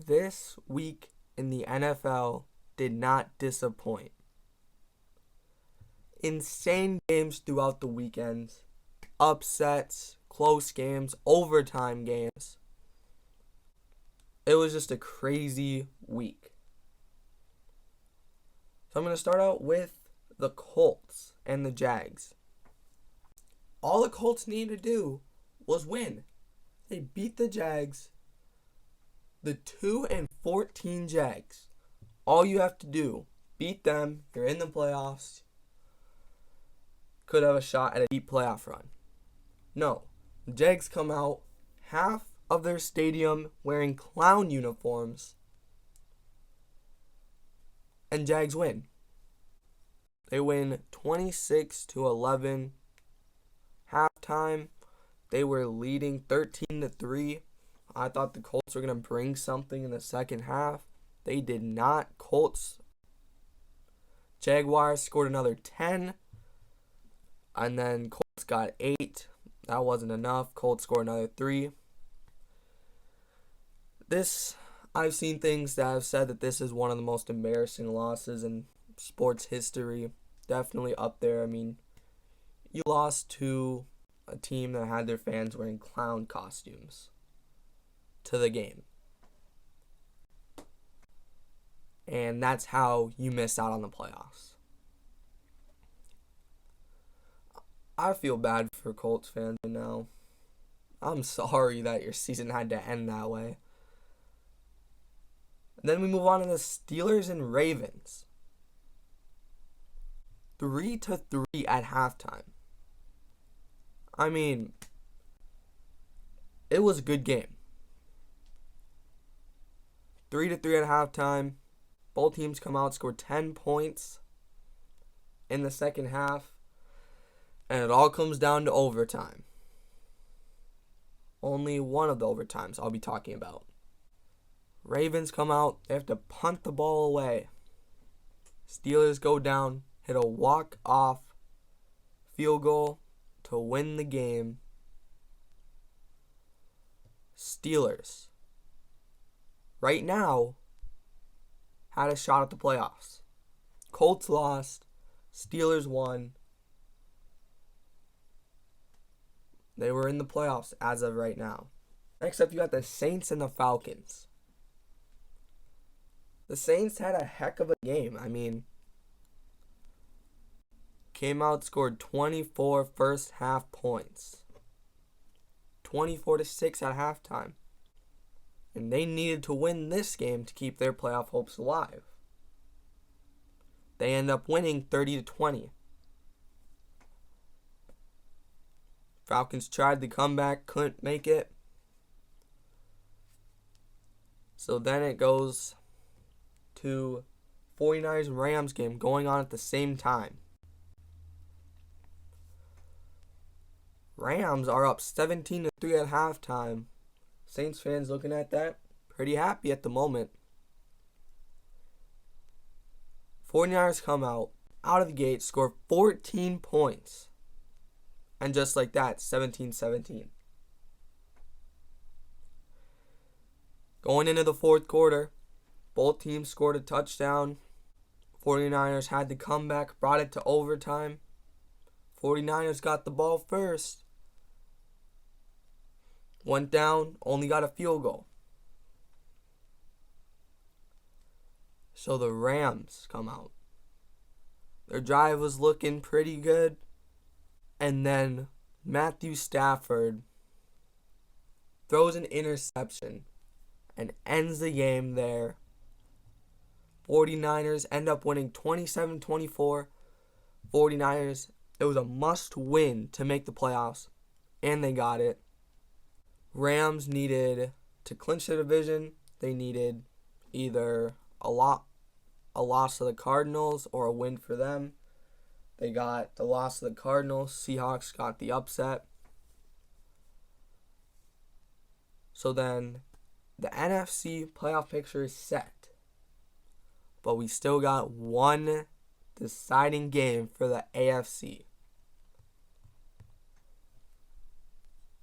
this week in the NFL did not disappoint. Insane games throughout the weekends, upsets, close games, overtime games. It was just a crazy week. So I'm going to start out with the Colts and the Jags. All the Colts needed to do was win. They beat the Jags, the 2-14 Jags. All you have to do, beat them, you're in the playoffs, could have a shot at a deep playoff run. No, the Jags come out, half of their stadium wearing clown uniforms, and Jags win. They win 26-11. Halftime, they were leading 13-3. I thought the Colts were going to bring something in the second half. They did not. Jaguars scored another 10. And then Colts got 8. That wasn't enough. Colts scored another 3. I've seen things that have said that this is one of the most embarrassing losses in sports history. Definitely up there. I mean, you lost to a team that had their fans wearing clown costumes to the game. And that's how you miss out on the playoffs. I feel bad for Colts fans right now. I'm sorry that your season had to end that way. And then we move on to the Steelers and Ravens. 3-3 at halftime. I mean, it was a good game. 3-3 at halftime. Both teams come out, score 10 points in the second half. And it all comes down to overtime. Only one of the overtimes I'll be talking about. Ravens come out, they have to punt the ball away. Steelers go down, hit a walk-off field goal to win the game. Steelers, right now, had a shot at the playoffs. Colts lost, Steelers won. They were in the playoffs as of right now. Next up, you got the Saints and the Falcons. The Saints had a heck of a game. I mean, came out, scored 24 first half points. 24-6 at halftime. And they needed to win this game to keep their playoff hopes alive. They end up winning 30-20. Falcons tried the comeback, couldn't make it. So then it goes to 49ers-Rams game going on at the same time. Rams are up 17-3 at halftime. Saints fans looking at that, pretty happy at the moment. 49ers come out of the gate, score 14 points. And just like that, 17-17. Going into the fourth quarter, both teams scored a touchdown. 49ers had the comeback, brought it to overtime. 49ers got the ball first. Went down, only got a field goal. So the Rams come out. Their drive was looking pretty good. And then Matthew Stafford throws an interception and ends the game there. 49ers end up winning 27-24. 49ers, it was a must win to make the playoffs, and they got it. Rams needed to clinch the division. They needed either a loss to the Cardinals or a win for them. They got the loss to the Cardinals. Seahawks got the upset. So then the NFC playoff picture is set. But we still got one deciding game for the AFC.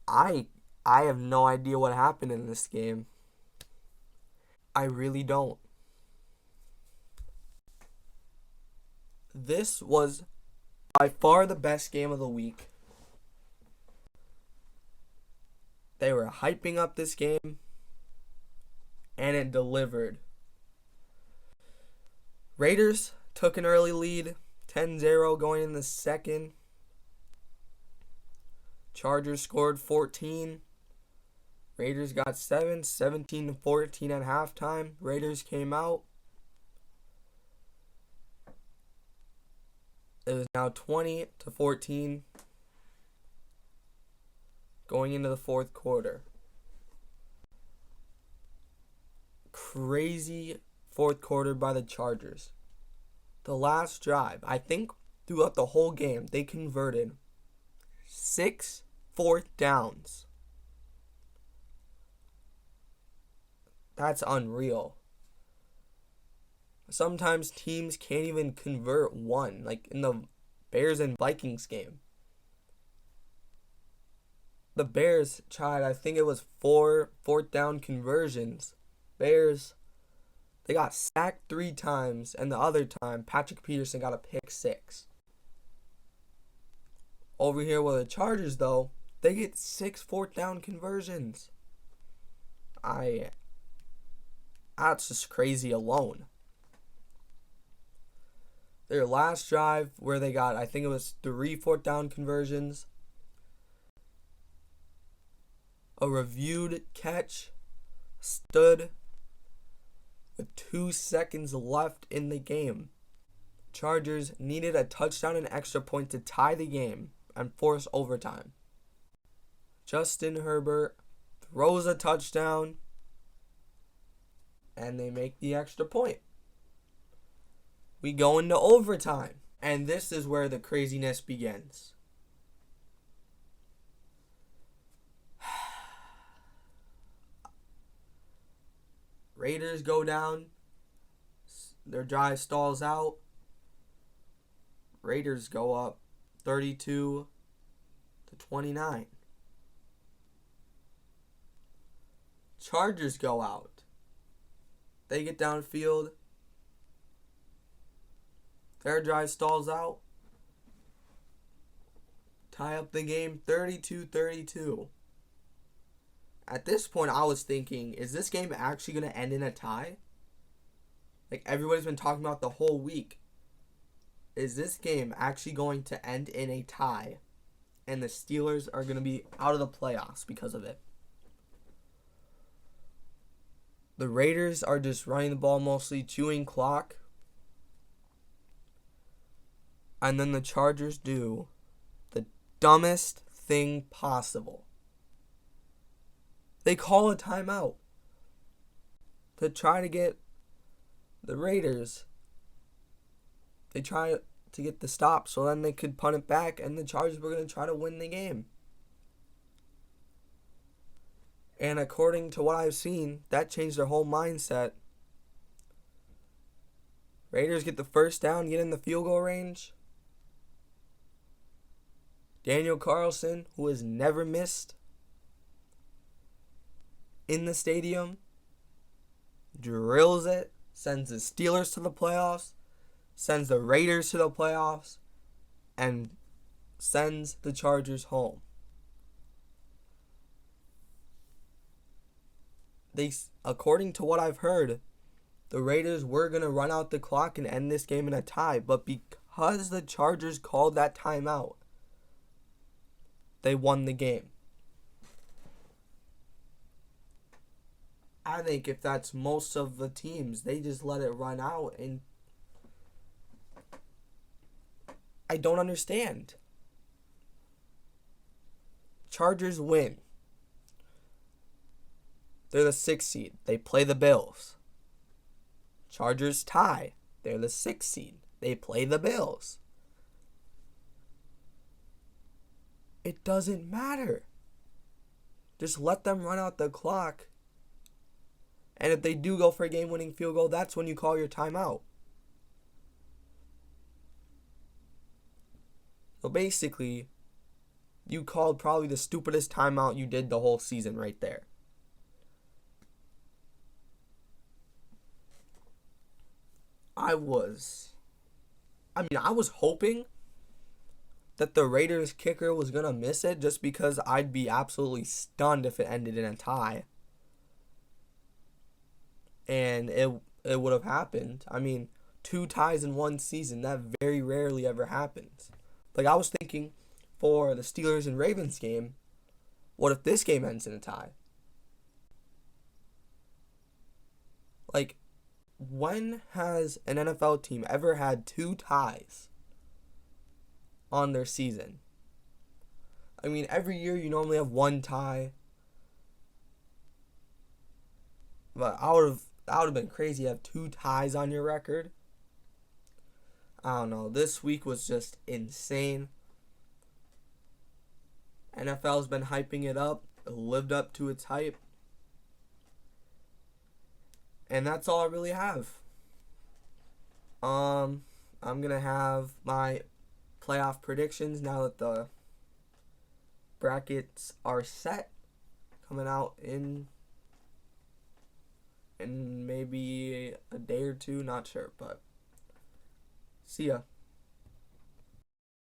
I have no idea what happened in this game. I really don't. This was by far the best game of the week. They were hyping up this game, and it delivered. Raiders took an early lead, 10-0 going in the second. Chargers scored 14. Raiders got 7, 17-14 at halftime. Raiders came out. It was now 20-14 going into the fourth quarter. Crazy fourth quarter by the Chargers. The last drive, I think throughout the whole game, they converted 6 fourth downs. That's unreal. Sometimes teams can't even convert one, like in the Bears and Vikings game. The Bears tried, I think it was 4 fourth down conversions. Bears, they got sacked 3 times, and the other time, Patrick Peterson got a pick 6. Over here with the Chargers, though, they get 6 fourth down conversions. That's just crazy alone. Their last drive where they got, I think it was 3 fourth down conversions. A reviewed catch stood with 2 seconds left in the game. Chargers needed a touchdown and extra point to tie the game and force overtime. Justin Herbert throws a touchdown, and they make the extra point. We go into overtime, and this is where the craziness begins. Raiders go down. Their drive stalls out. Raiders go up 32-29. Chargers go out. They get downfield. Their drive stalls out. Tie up the game 32-32. At this point, I was thinking, is this game actually going to end in a tie? Like everybody's been talking about the whole week. Is this game actually going to end in a tie? And the Steelers are going to be out of the playoffs because of it. The Raiders are just running the ball mostly, chewing clock. And then the Chargers do the dumbest thing possible. They call a timeout to try to get the Raiders. They try to get the stop so then they could punt it back, and the Chargers were going to try to win the game. And according to what I've seen, that changed their whole mindset. Raiders get the first down, get in the field goal range. Daniel Carlson, who has never missed in the stadium, drills it, sends the Steelers to the playoffs, sends the Raiders to the playoffs, and sends the Chargers home. According to what I've heard, the Raiders were going to run out the clock and end this game in a tie, but because the Chargers called that timeout, they won the game. I think if that's most of the teams, they just let it run out, and I don't understand. Chargers win. They're the 6th seed. They play the Bills. Chargers tie. They're the 6th seed. They play the Bills. It doesn't matter. Just let them run out the clock. And if they do go for a game-winning field goal, that's when you call your timeout. So basically, you called probably the stupidest timeout you did the whole season right there. I was hoping that the Raiders kicker was going to miss it, just because I'd be absolutely stunned if it ended in a tie. And it would have happened. I mean, 2 ties in one season, that very rarely ever happens. Like, I was thinking for the Steelers and Ravens game, what if this game ends in a tie? Like, when has an NFL team ever had 2 ties on their season? I mean, every year you normally have 1 tie. But that would have been crazy to have 2 ties on your record. I don't know. This week was just insane. NFL's been hyping it up. It lived up to its hype. And that's all I really have. I'm going to have my playoff predictions now that the brackets are set, coming out in maybe a day or two, not sure, but see ya.